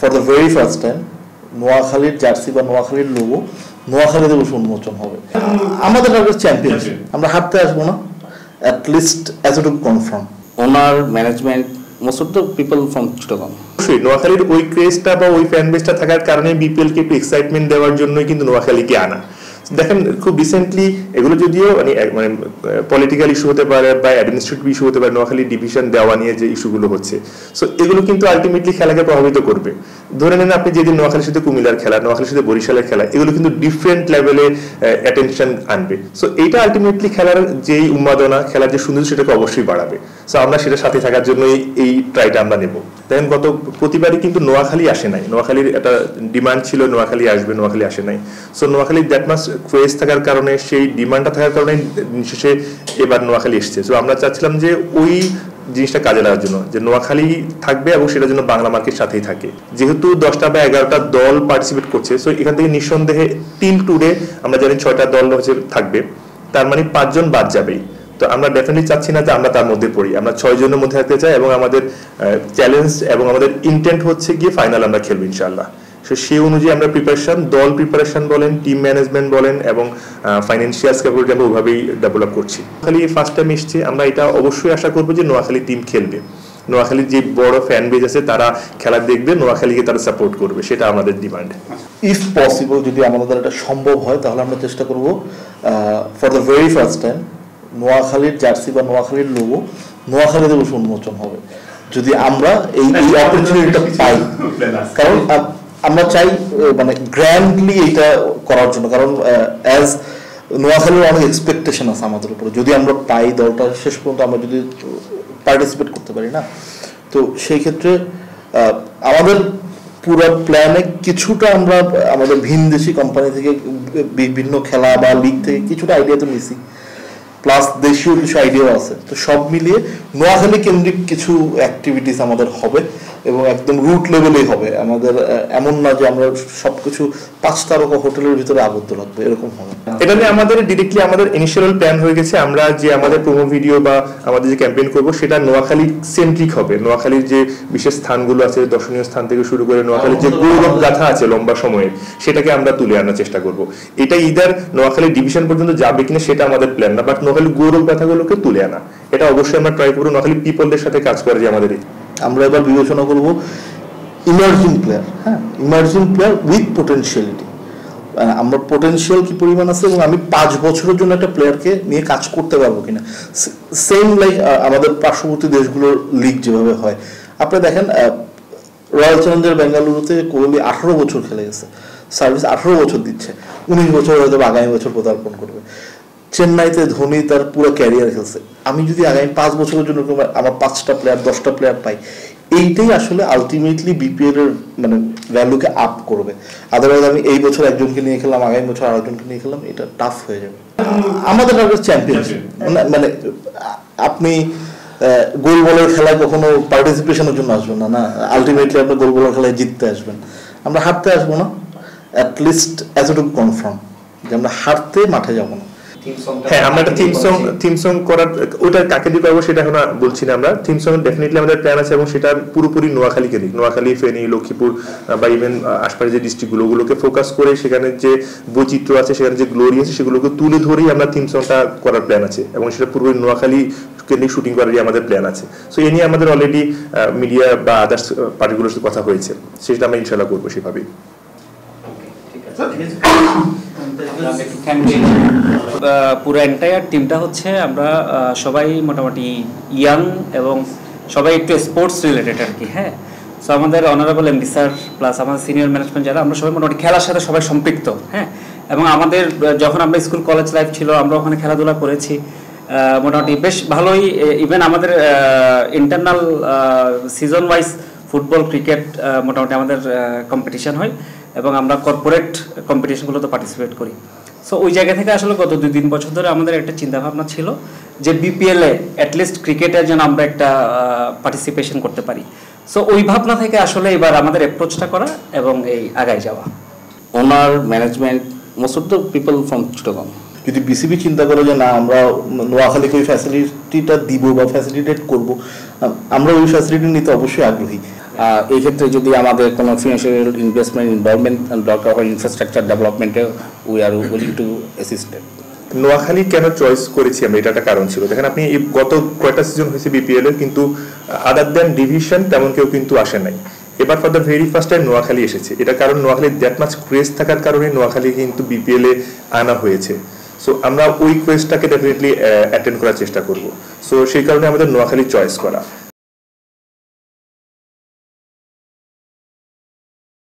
For the very first time নোয়াখালীর jersey বা নোয়াখালীর লোগো নোয়াখালীতে বসে উন্মোচন হবে। আমাদের টার্গেট চ্যাম্পিয়নশিপ, আমরা হারতে আসবো না, অ্যাট লিস্ট এতটুকু confirm. Owner management most of the people from Chittagong. অবশ্যই নোয়াখালীর ওই ক্রেজটা বা ওই ফ্যান বেসটা থাকার কারণে বিপিএলকে একটু এক্সাইটমেন্ট দেওয়ার জন্যই কিন্তু নোয়াখালীকে আনা। দেখেন খুব রিসেন্টলি এগুলো যদিও মানে পলিটিক্যাল ইস্যু হতে পারে বা অ্যাডমিনিস্ট্রেটিভ ইস্যু হতে পারে, নোয়াখালী ডিভিশন দেওয়া নিয়ে যে ইস্যুগুলো হচ্ছে, সো এগুলো কিন্তু আলটিমেটলি খেলাকে প্রভাবিত করবে। ধরে নেন আপনি যেদিন নোয়াখালীর সাথে কুমিল্লার খেলা, নোয়াখালীর সাথে বরিশালের খেলা, এগুলো কিন্তু ডিফারেন্ট লেভেলে অ্যাটেনশন আনবে। সো এইটা আলটিমেটলি খেলার যেই উন্মাদনা, খেলার যে সুন্দর, সেটাকে অবশ্যই বাড়াবে। সো আমরা সেটার সাথে থাকার জন্য এই ট্রাইটা আমরা নেব। দেখেন গত প্রতিবারই কিন্তু নোয়াখালী আসে নাই, নোয়াখালীর একটা ডিমান্ড ছিল নোয়াখালী আসবে, নোয়াখালী আসে নাই। সো নোয়াখালীর দ্যাট মাস ক্রেজ থাকার কারণে, সেই ডিমান্ডটা থাকার কারণে শেষে এবার নোয়াখালী এসছে। সো আমরা চাচ্ছিলাম যে ওই জিনিসটা কাজে লাগার জন্য, যে নোয়াখালী থাকবে এবং সেটার জন্য বাংলা মার্কেট সাথেই থাকে। যেহেতু 10টা বা 11টা দল পার্টিসিপেট করছে, সো এখান থেকে নিঃসন্দেহে টিল টুডে আমরা জানি 6টা দল হচ্ছে থাকবে, তার মানে 5 জন বাদ যাবেই। তো আমরা ডেফিনেটলি চাচ্ছি না যে আমরা তার মধ্যে পড়ি, আমরা 6 জনের মধ্যে থাকতে চাই এবং আমাদের চ্যালেঞ্জ এবং আমাদের ইন্টেন্ট হচ্ছে গিয়ে ফাইনাল আমরা খেলবো ইনশাআল্লাহ। সেই অনুযায়ী আমরা প্রিপারেশন, দল প্রিপারেশন বলেন, টিম ম্যানেজমেন্ট বলেন এবং ফাইন্যান্সিয়াল ক্যাপাবিলিটি আমরা ওইভাবেই ডেভেলপ করছি। নোয়াখালী ফার্স্ট টাইম এসছে, আমরা এটা অবশ্যই আশা করবো যে নোয়াখালী টিম খেলবে, নোয়াখালীর যে বড় ফ্যান বেজ আছে তারা খেলা দেখবে, নোয়াখালীকে তারা সাপোর্ট করবে, সেটা আমাদের ডিমান্ড। ইফ পসিবল, যদি আমাদের এটা সম্ভব হয়, তাহলে আমরা চেষ্টা করব for the very first time নোয়াখালীর জার্সি বা নোয়াখালীর লোগো নোয়াখালীতে বসে উন্মোচন হবে, যদি আমরা এই অপরচুনিটিটা পাই। কারণ আমরা চাই মানে গ্র্যান্ডলি এটা করার জন্য, কারণ অ্যাজ নোয়াখালীর অনেক এক্সপেকটেশন আছে আমাদের উপরে। যদি আমরা পাই, দলটা শেষ পর্যন্ত আমরা যদি পার্টিসিপেট করতে পারি না, তো সেই ক্ষেত্রে আমাদের পুরো প্ল্যানে কিছুটা আমরা আমাদের ভিনদেশি কোম্পানি থেকে, বিভিন্ন খেলা বা লিগ থেকে কিছুটা আইডিয়া তো নিছি, প্লাস দেশীয় কিছু আইডিয়াও আছে। তো সব মিলিয়ে নোয়াখালী কেন্দ্রিক কিছু অ্যাক্টিভিটিস আমাদের হবে এবং একদম রুট লেভেলেই হবে। আমাদের এমন না যে আমরা সবকিছু 5 তারকা হোটেলের ভিতরে আবদ্ধ রাখবো, এরকম হবে। এটা নিয়ে আমাদের ডিরেক্টলি আমাদের ইনিশিয়াল প্ল্যান হয়ে গেছে, আমরা যে আমাদের প্রোমো ভিডিও বা আমাদের যে ক্যাম্পেইন করব সেটা নোয়াখালী সেন্ট্রিক হবে। নোয়াখালীর যে বিশেষ স্থানগুলো আছে, দর্শনীয় স্থান থেকে শুরু করে নোয়াখালীর যে গৌরব গাথা আছে লম্বা সময়ের, সেটাকে আমরা তুলে আনার চেষ্টা করব। এটা ইদার নোয়াখালী ডিভিশন পর্যন্ত যাবে কিনা সেটা আমাদের প্ল্যান না, বাট নোয়াখালী গৌরব গাথাগুলোকে তুলে আনা, এটা অবশ্যই আমরা ট্রাই করবো। নোয়াখালী পিপলদের সাথে কাজ করে যে আমাদের, আমরা এবার বিবেচনা করব ইমার্জিং প্লেয়ার, হ্যাঁ, ইমার্জিং প্লেয়ার উইথ পোটেনশিয়ালিটি। আমরা পোটেনশিয়াল কি পরিমাণ আছে এবং আমি 5 বছরের জন্য একটা প্লেয়ারকে নিয়ে কাজ করতে পারবো কিনা, সেম লাইক আমাদের পার্শ্ববর্তী দেশগুলোর লিগ যেভাবে হয়। আপনি দেখেন রয়্যাল চ্যালেঞ্জার বেঙ্গালুরুতে কোহলি 18 বছর খেলে গেছে, সার্ভিস 18 বছর দিচ্ছে, 19 বছর হয়তো আগামী বছর পদার্পণ করবে। চেন্নাইতে ধোনি তার পুরো ক্যারিয়ার খেলছে। আমি যদি আগামী 5 বছরের জন্য আমার 5টা প্লেয়ার 10টা প্লেয়ার পাই, এইটাই আসলে আলটিমেটলি বিপিএল এর মানে ভ্যালুকে আপ করবে। আদারওয়াইজ আমি এই বছর একজনকে নিয়ে খেলাম, আগামী বছর আরেকজনকে নিয়ে খেলাম, এটা টাফ হয়ে যাবে। আমাদের টার্গেট চ্যাম্পিয়নশিপ, মানে আপনি গোল বলের খেলায় কখনো পার্টিসিপেশনের জন্য আসবেন না, আলটিমেটলি আপনি গোল বলের খেলায় জিততে আসবেন। আমরা হারতে আসবো না, অ্যাট লিস্ট এতটুকু কনফার্ম যে আমরা হারতে মাঠে যাবো না। হ্যাঁ, আমরা একটা থিম সং করার, ওটা কাকে দিয়ে পাবো সেটা এখন বলছি না। আমরা থিম সং ডেফিনেটলি আমাদের প্ল্যান আছে এবং সেটা পুরোপুরি নোয়াখালীকে দিক, নোয়াখালী, ফেনী, লক্ষ্মীপুর বা ইভেন আশপাশের যে ডিস্ট্রিক্টগুলো, ওগুলোকে ফোকাস করে সেখানে যে বৈচিত্র্য আছে, সেখানে যে গ্লোরি আছে, সেগুলোকে তুলে ধরেই আমরা থিম সংটা করার প্ল্যান আছে এবং সেটা পুরোপুরি নোয়াখালী কেন্দ্রিক শুটিং করারই আমাদের প্ল্যান আছে। সো এ নিয়ে আমাদের অলরেডি মিডিয়া বা আদার্স পার্টিগুলোর সাথে কথা হয়েছে, সেটা আমরা ইনশাল্লাহ করবো সেভাবেই। পুরো এন্টায়ার টিমটা হচ্ছে আমরা সবাই মোটামুটি ইয়াং এবং সবাই একটু স্পোর্টস রিলেটেড আর কি। হ্যাঁ, সো আমাদের অনারেবল এমডি স্যার প্লাস আমাদের সিনিয়র ম্যানেজমেন্ট যারা, আমরা সবাই মোটামুটি খেলার সাথে সবাই সম্পৃক্ত। হ্যাঁ, এবং আমাদের যখন আমরা স্কুল কলেজ লাইফ ছিল, আমরা ওখানে খেলাধুলা করেছি মোটামুটি বেশ ভালোই। ইভেন আমাদের internal season wise football, cricket মোটামুটি আমাদের কম্পিটিশন হয় এবং আমরা কর্পোরেট কম্পিটিশনগুলোতে পার্টিসিপেট করি। সো ওই জায়গা থেকে আসলে গত 2-3 বছর ধরে আমাদের একটা চিন্তাভাবনা ছিল যে বিপিএলে অ্যাটলিস্ট ক্রিকেটে যেন আমরা একটা পার্টিসিপেশন করতে পারি। সো ওই ভাবনা থেকে আসলে এবার আমাদের অ্যাপ্রোচটা করা এবং এই আগায় যাওয়া। ওনার management most of the people from Chittagong. যদি বিসিবি চিন্তা করে যে না আমরা নোয়াখালীকে ওই ফ্যাসিলিটিটা দিব বা ফ্যাসিলিটেট করব, আমরা ওই ফ্যাসিলিটি নিতে অবশ্যই আগ্রহী। এই ক্ষেত্রে যদি আমাদের কোনো ফিনান্সিয়াল ইনভেস্টমেন্ট ইনভলভমেন্ট দরকার হয় ইনফ্রাস্ট্রাকচার ডেভেলপমেন্টে we are willing to assist. Noakhali কেন চয়েস করেছি আমরা, এটা একটা কারণ ছিল। দেখেন আপনি এই গত কয়টা সিজন হয়েছে বিপিএল এর, কিন্তু আদার দেন ডিভিশন তেমন কেউ কিন্তু আসে নাই। এবার for the very first time Noakhali এসেছে, এটা কারণ নোয়াখালী দ্যাট মাচ ক্রেজ থাকার কারণে নোয়াখালী কিন্তু বিপিএল এ আনা হয়েছে। সো আমরা ওই ক্রেজটাকে ডেফিনেটলি অ্যাটেন্ড করার চেষ্টা করব। সো সেই কারণে আমাদের নোয়াখালী চয়েস করা।